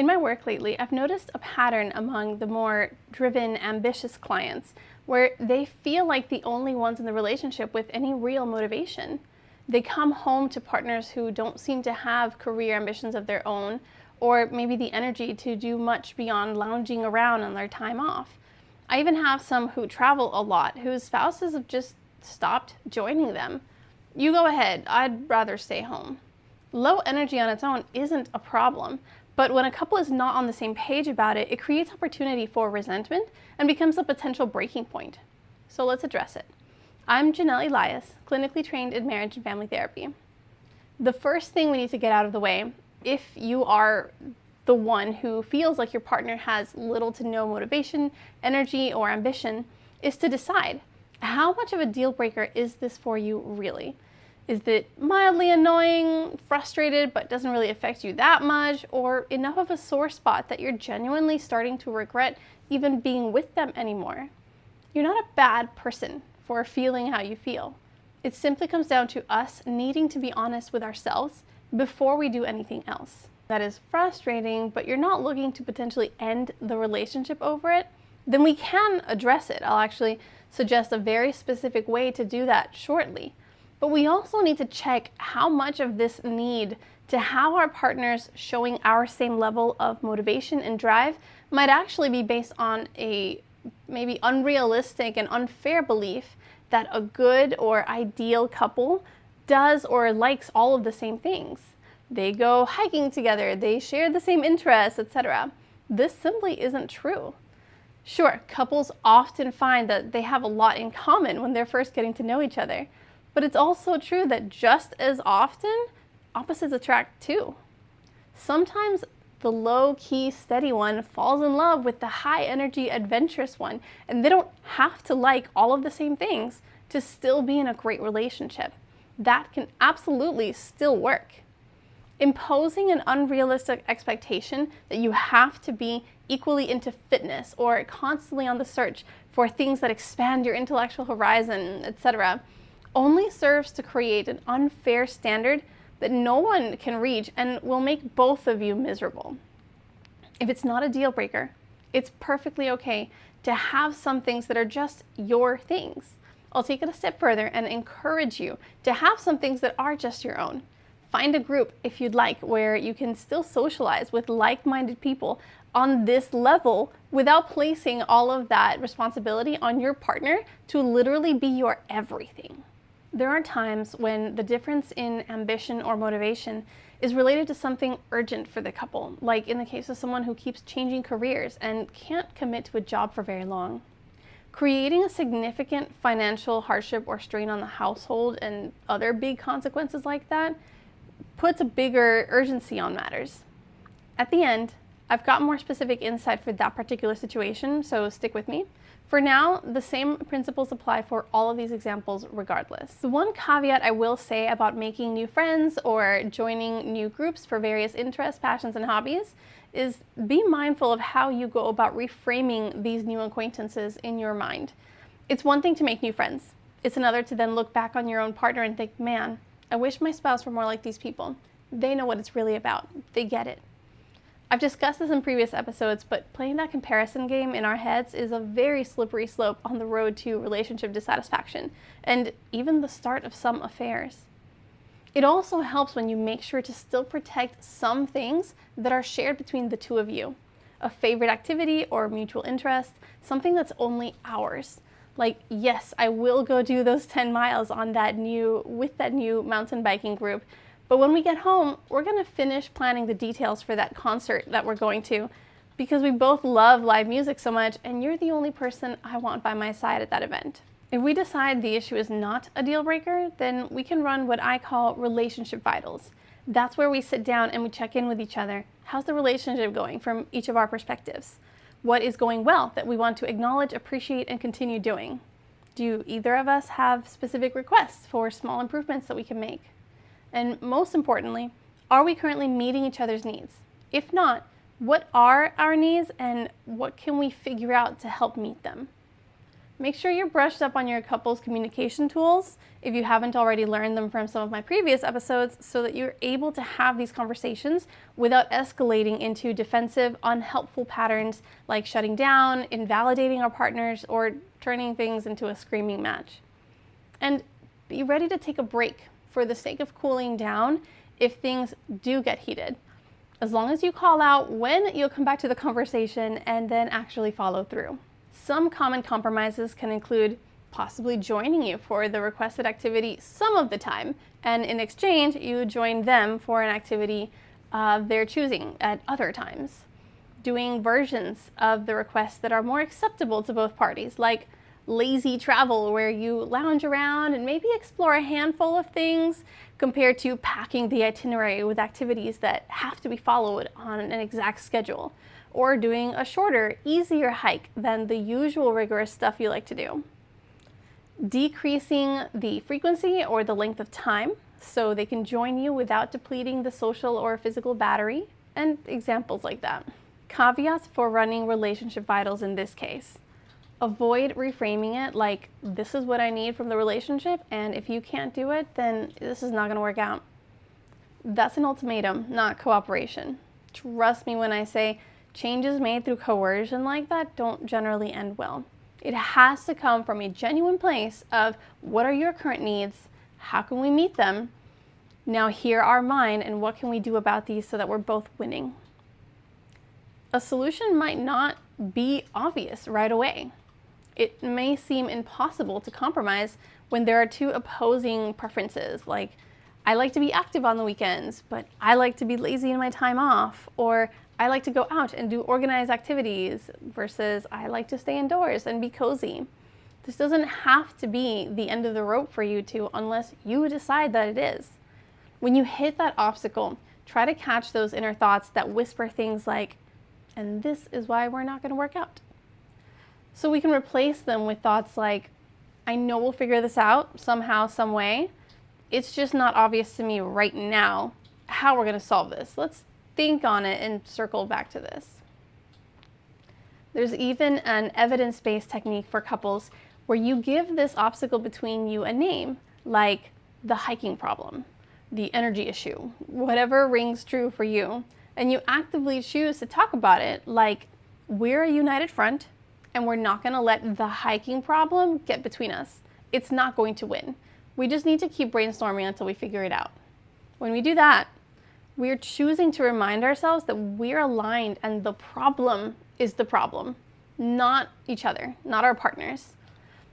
In my work lately, I've noticed a pattern among the more driven, ambitious clients where they feel like the only ones in the relationship with any real motivation. They come home to partners who don't seem to have career ambitions of their own, or maybe the energy to do much beyond lounging around on their time off. I even have some who travel a lot whose spouses have just stopped joining them. You go ahead, I'd rather stay home. Low energy on its own isn't a problem, but when a couple is not on the same page about it, it creates opportunity for resentment and becomes a potential breaking point. So let's address it. I'm Jennell Elias, clinically trained in marriage and family therapy. The first thing we need to get out of the way, if you are the one who feels like your partner has little to no motivation, energy, or ambition, is to decide, how much of a deal breaker is this for you really? Is it mildly annoying, frustrated, but doesn't really affect you that much, or enough of a sore spot that you're genuinely starting to regret even being with them anymore? You're not a bad person for feeling how you feel. It simply comes down to us needing to be honest with ourselves before we do anything else. That is frustrating, but you're not looking to potentially end the relationship over it, then we can address it. I'll actually suggest a very specific way to do that shortly. But we also need to check how much of this need to have our partners showing our same level of motivation and drive might actually be based on a maybe unrealistic and unfair belief that a good or ideal couple does or likes all of the same things. They go hiking together, they share the same interests, etc. This simply isn't true. Sure, couples often find that they have a lot in common when they're first getting to know each other. But it's also true that just as often, opposites attract too. Sometimes the low-key, steady one falls in love with the high-energy, adventurous one, and they don't have to like all of the same things to still be in a great relationship. That can absolutely still work. Imposing an unrealistic expectation that you have to be equally into fitness or constantly on the search for things that expand your intellectual horizon, etc., only serves to create an unfair standard that no one can reach and will make both of you miserable. If it's not a deal breaker, it's perfectly okay to have some things that are just your things. I'll take it a step further and encourage you to have some things that are just your own. Find a group, if you'd like, where you can still socialize with like-minded people on this level without placing all of that responsibility on your partner to literally be your everything. There are times when the difference in ambition or motivation is related to something urgent for the couple, like in the case of someone who keeps changing careers and can't commit to a job for very long. Creating a significant financial hardship or strain on the household and other big consequences like that puts a bigger urgency on matters. At the end, I've got more specific insight for that particular situation, so stick with me. For now, the same principles apply for all of these examples regardless. The one caveat I will say about making new friends or joining new groups for various interests, passions, and hobbies is be mindful of how you go about reframing these new acquaintances in your mind. It's one thing to make new friends. It's another to then look back on your own partner and think, man, I wish my spouse were more like these people. They know what it's really about. They get it. I've discussed this in previous episodes, but playing that comparison game in our heads is a very slippery slope on the road to relationship dissatisfaction, and even the start of some affairs. It also helps when you make sure to still protect some things that are shared between the two of you. A favorite activity or mutual interest, something that's only ours. Like, yes, I will go do those 10 miles with that new mountain biking group, but when we get home, we're going to finish planning the details for that concert that we're going to because we both love live music so much and you're the only person I want by my side at that event. If we decide the issue is not a deal breaker, then we can run what I call relationship vitals. That's where we sit down and we check in with each other. How's the relationship going from each of our perspectives? What is going well that we want to acknowledge, appreciate, and continue doing? Do either of us have specific requests for small improvements that we can make? And most importantly, are we currently meeting each other's needs? If not, what are our needs and what can we figure out to help meet them? Make sure you're brushed up on your couple's communication tools if you haven't already learned them from some of my previous episodes, so that you're able to have these conversations without escalating into defensive, unhelpful patterns like shutting down, invalidating our partners, or turning things into a screaming match. And be ready to take a break for the sake of cooling down if things do get heated, as long as you call out when you'll come back to the conversation and then actually follow through. Some common compromises can include possibly joining you for the requested activity some of the time, and in exchange, you join them for an activity of their choosing at other times. Doing versions of the requests that are more acceptable to both parties, like lazy travel, where you lounge around and maybe explore a handful of things, compared to packing the itinerary with activities that have to be followed on an exact schedule, or doing a shorter, easier hike than the usual rigorous stuff you like to do. Decreasing the frequency or the length of time so they can join you without depleting the social or physical battery, and examples like that. Caveats for running relationship vitals in this case. Avoid reframing it like, this is what I need from the relationship, and if you can't do it, then this is not going to work out. That's an ultimatum, not cooperation. Trust me when I say changes made through coercion like that don't generally end well. It has to come from a genuine place of, what are your current needs? How can we meet them? Now here are mine, and what can we do about these so that we're both winning? A solution might not be obvious right away. It may seem impossible to compromise when there are two opposing preferences, like, I like to be active on the weekends, but I like to be lazy in my time off, or I like to go out and do organized activities versus I like to stay indoors and be cozy. This doesn't have to be the end of the rope for you two unless you decide that it is. When you hit that obstacle, try to catch those inner thoughts that whisper things like, and this is why we're not going to work out. So we can replace them with thoughts like, I know we'll figure this out somehow, some way. It's just not obvious to me right now how we're going to solve this. Let's think on it and circle back to this. There's even an evidence-based technique for couples where you give this obstacle between you a name, like the hiking problem, the energy issue, whatever rings true for you. And you actively choose to talk about it like, we're a united front, and we're not going to let the hiking problem get between us. It's not going to win. We just need to keep brainstorming until we figure it out. When we do that, we're choosing to remind ourselves that we're aligned and the problem is the problem, not each other, not our partners.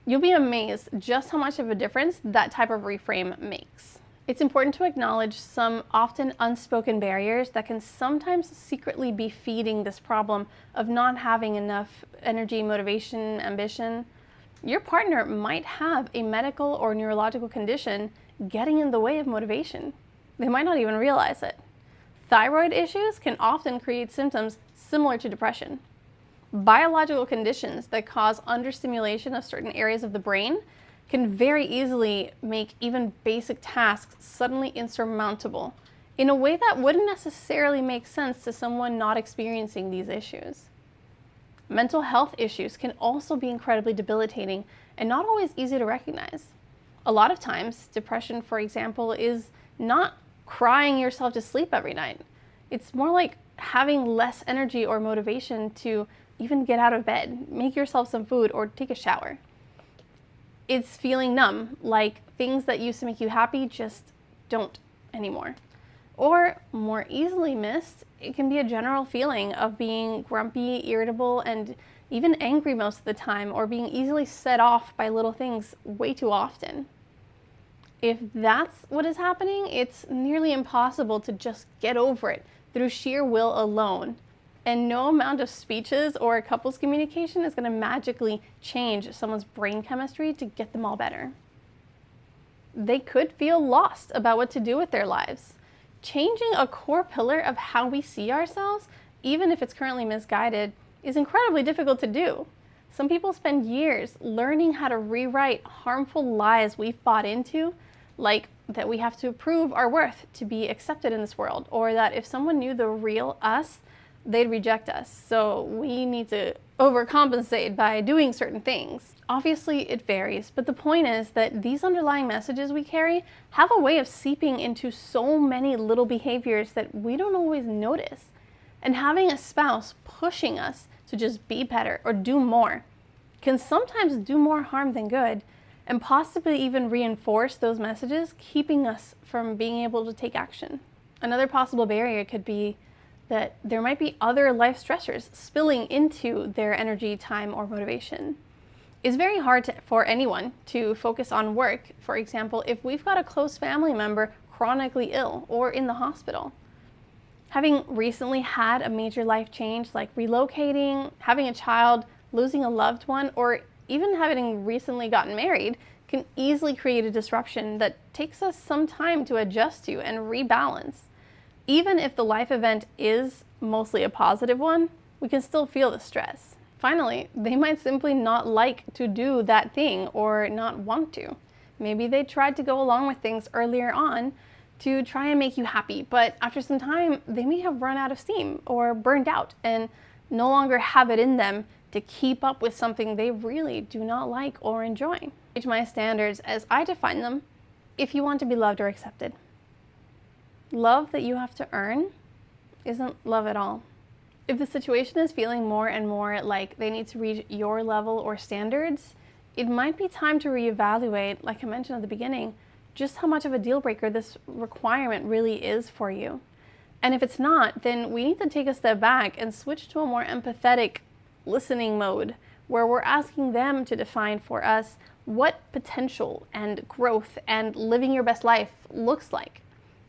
You'll be amazed just how much of a difference that type of reframe makes. It's important to acknowledge some often unspoken barriers that can sometimes secretly be feeding this problem of not having enough energy, motivation, ambition. Your partner might have a medical or neurological condition getting in the way of motivation. They might not even realize it. Thyroid issues can often create symptoms similar to depression. Biological conditions that cause understimulation of certain areas of the brain can very easily make even basic tasks suddenly insurmountable in a way that wouldn't necessarily make sense to someone not experiencing these issues. Mental health issues can also be incredibly debilitating and not always easy to recognize. A lot of times, depression, for example, is not crying yourself to sleep every night. It's more like having less energy or motivation to even get out of bed, make yourself some food, or take a shower. It's feeling numb, like things that used to make you happy just don't anymore. Or, more easily missed, it can be a general feeling of being grumpy, irritable, and even angry most of the time, or being easily set off by little things way too often. If that's what is happening, it's nearly impossible to just get over it through sheer will alone. And no amount of speeches or couples communication is going to magically change someone's brain chemistry to get them all better. They could feel lost about what to do with their lives. Changing a core pillar of how we see ourselves, even if it's currently misguided, is incredibly difficult to do. Some people spend years learning how to rewrite harmful lies we've bought into, like that we have to prove our worth to be accepted in this world, or that if someone knew the real us, they'd reject us. So we need to overcompensate by doing certain things. Obviously, it varies, but the point is that these underlying messages we carry have a way of seeping into so many little behaviors that we don't always notice. And having a spouse pushing us to just be better or do more can sometimes do more harm than good, and possibly even reinforce those messages, keeping us from being able to take action. Another possible barrier could be that there might be other life stressors spilling into their energy, time, or motivation. It's very hard for anyone to focus on work, for example, if we've got a close family member chronically ill or in the hospital. Having recently had a major life change like relocating, having a child, losing a loved one, or even having recently gotten married can easily create a disruption that takes us some time to adjust to and rebalance. Even if the life event is mostly a positive one, we can still feel the stress. Finally, they might simply not like to do that thing or not want to. Maybe they tried to go along with things earlier on to try and make you happy, but after some time, they may have run out of steam or burned out and no longer have it in them to keep up with something they really do not like or enjoy. Change my standards as I define them if you want to be loved or accepted. Love that you have to earn isn't love at all. If the situation is feeling more and more like they need to reach your level or standards, it might be time to reevaluate, like I mentioned at the beginning, just how much of a deal breaker this requirement really is for you. And if it's not, then we need to take a step back and switch to a more empathetic listening mode, where we're asking them to define for us what potential and growth and living your best life looks like.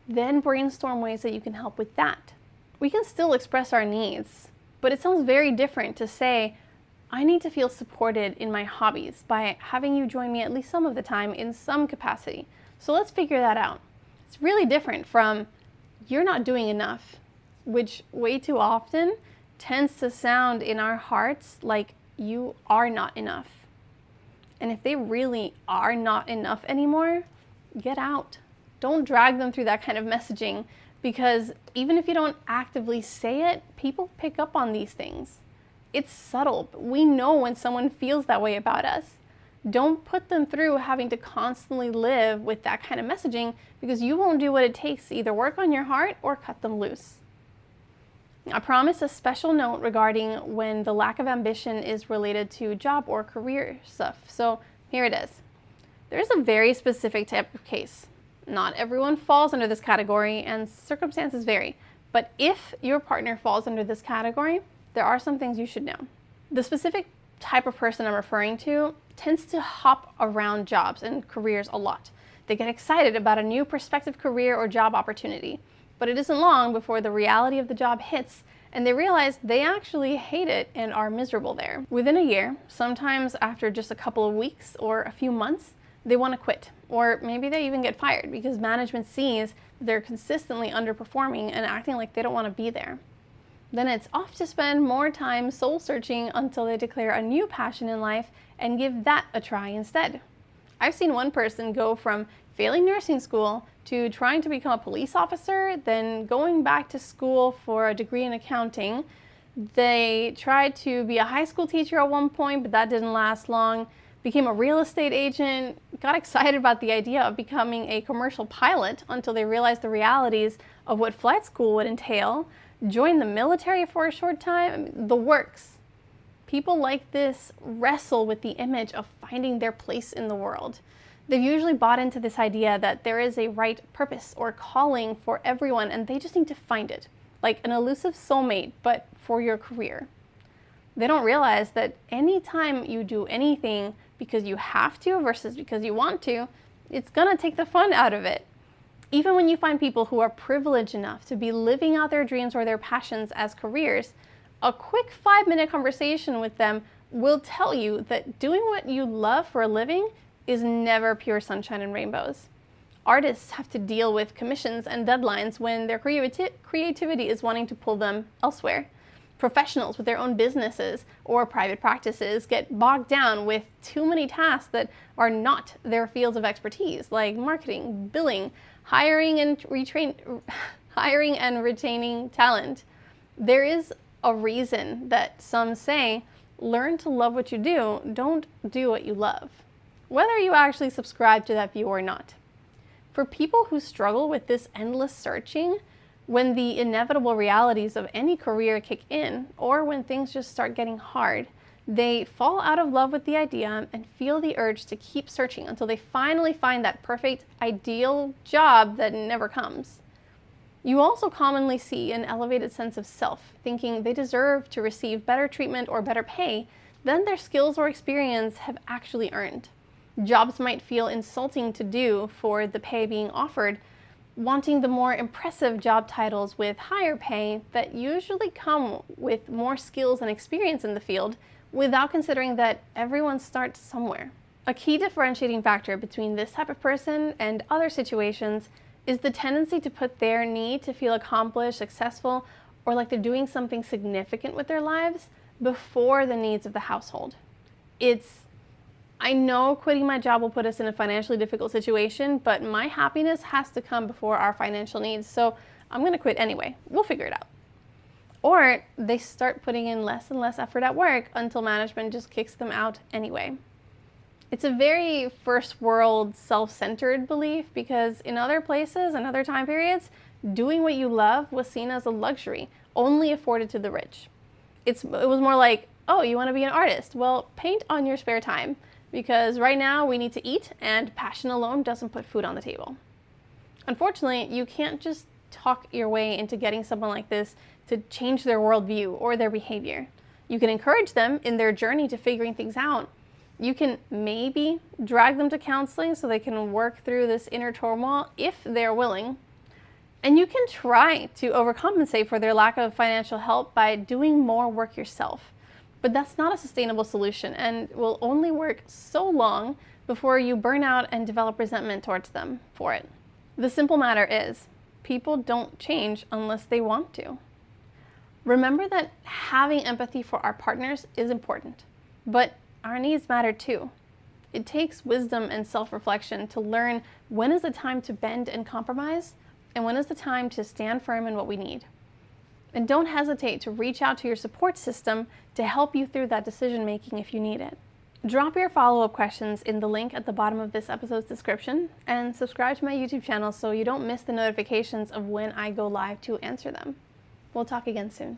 Then brainstorm ways that you can help with that. We can still express our needs, but it sounds very different to say, I need to feel supported in my hobbies by having you join me at least some of the time in some capacity. So let's figure that out. It's really different from, you're not doing enough, which way too often tends to sound in our hearts like you are not enough. And if they really are not enough anymore, get out. Don't drag them through that kind of messaging, because even if you don't actively say it, people pick up on these things. It's subtle, but we know when someone feels that way about us. Don't put them through having to constantly live with that kind of messaging, because you won't do what it takes to either work on your heart or cut them loose. I promise a special note regarding when the lack of ambition is related to job or career stuff. So here it is. There's a very specific type of case. Not everyone falls under this category and circumstances vary. But if your partner falls under this category, there are some things you should know. The specific type of person I'm referring to tends to hop around jobs and careers a lot. They get excited about a new prospective career or job opportunity, but it isn't long before the reality of the job hits and they realize they actually hate it and are miserable there. Within a year, sometimes after just a couple of weeks or a few months, they want to quit, or maybe they even get fired because management sees they're consistently underperforming and acting like they don't want to be there. Then it's off to spend more time soul searching until they declare a new passion in life and give that a try instead. I've seen one person go from failing nursing school to trying to become a police officer, then going back to school for a degree in accounting. They tried to be a high school teacher at one point, but that didn't last long. Became a real estate agent, got excited about the idea of becoming a commercial pilot until they realized the realities of what flight school would entail. Joined the military for a short time, the works. People like this wrestle with the image of finding their place in the world. They've usually bought into this idea that there is a right purpose or calling for everyone and they just need to find it, like an elusive soulmate, but for your career. They don't realize that anytime you do anything because you have to versus because you want to, it's gonna take the fun out of it. Even when you find people who are privileged enough to be living out their dreams or their passions as careers, a quick 5-minute conversation with them will tell you that doing what you love for a living is never pure sunshine and rainbows. Artists have to deal with commissions and deadlines when their creativity is wanting to pull them elsewhere. Professionals with their own businesses or private practices get bogged down with too many tasks that are not their fields of expertise, like marketing, billing, hiring and retaining talent. There is a reason that some say, learn to love what you do, don't do what you love, whether you actually subscribe to that view or not. For people who struggle with this endless searching, when the inevitable realities of any career kick in, or when things just start getting hard, they fall out of love with the idea and feel the urge to keep searching until they finally find that perfect, ideal job that never comes. You also commonly see an elevated sense of self, thinking they deserve to receive better treatment or better pay than their skills or experience have actually earned. Jobs might feel insulting to do for the pay being offered, wanting the more impressive job titles with higher pay that usually come with more skills and experience in the field, without considering that everyone starts somewhere. A key differentiating factor between this type of person and other situations is the tendency to put their need to feel accomplished, successful, or like they're doing something significant with their lives before the needs of the household. I know quitting my job will put us in a financially difficult situation, but my happiness has to come before our financial needs, so I'm gonna quit anyway. We'll figure it out. Or they start putting in less and less effort at work until management just kicks them out anyway. It's a very first world, self-centered belief because in other places and other time periods, doing what you love was seen as a luxury, only afforded to the rich. It was more like, oh, you want to be an artist? Well, paint on your spare time because right now we need to eat and passion alone doesn't put food on the table. Unfortunately, you can't just talk your way into getting someone like this to change their worldview or their behavior. You can encourage them in their journey to figuring things out. You can maybe drag them to counseling so they can work through this inner turmoil if they're willing. And you can try to overcompensate for their lack of financial help by doing more work yourself. But that's not a sustainable solution and will only work so long before you burn out and develop resentment towards them for it. The simple matter is, people don't change unless they want to. Remember that having empathy for our partners is important, but our needs matter too. It takes wisdom and self-reflection to learn when is the time to bend and compromise, and when is the time to stand firm in what we need. And don't hesitate to reach out to your support system to help you through that decision-making if you need it. Drop your follow-up questions in the link at the bottom of this episode's description, and subscribe to my YouTube channel so you don't miss the notifications of when I go live to answer them. We'll talk again soon.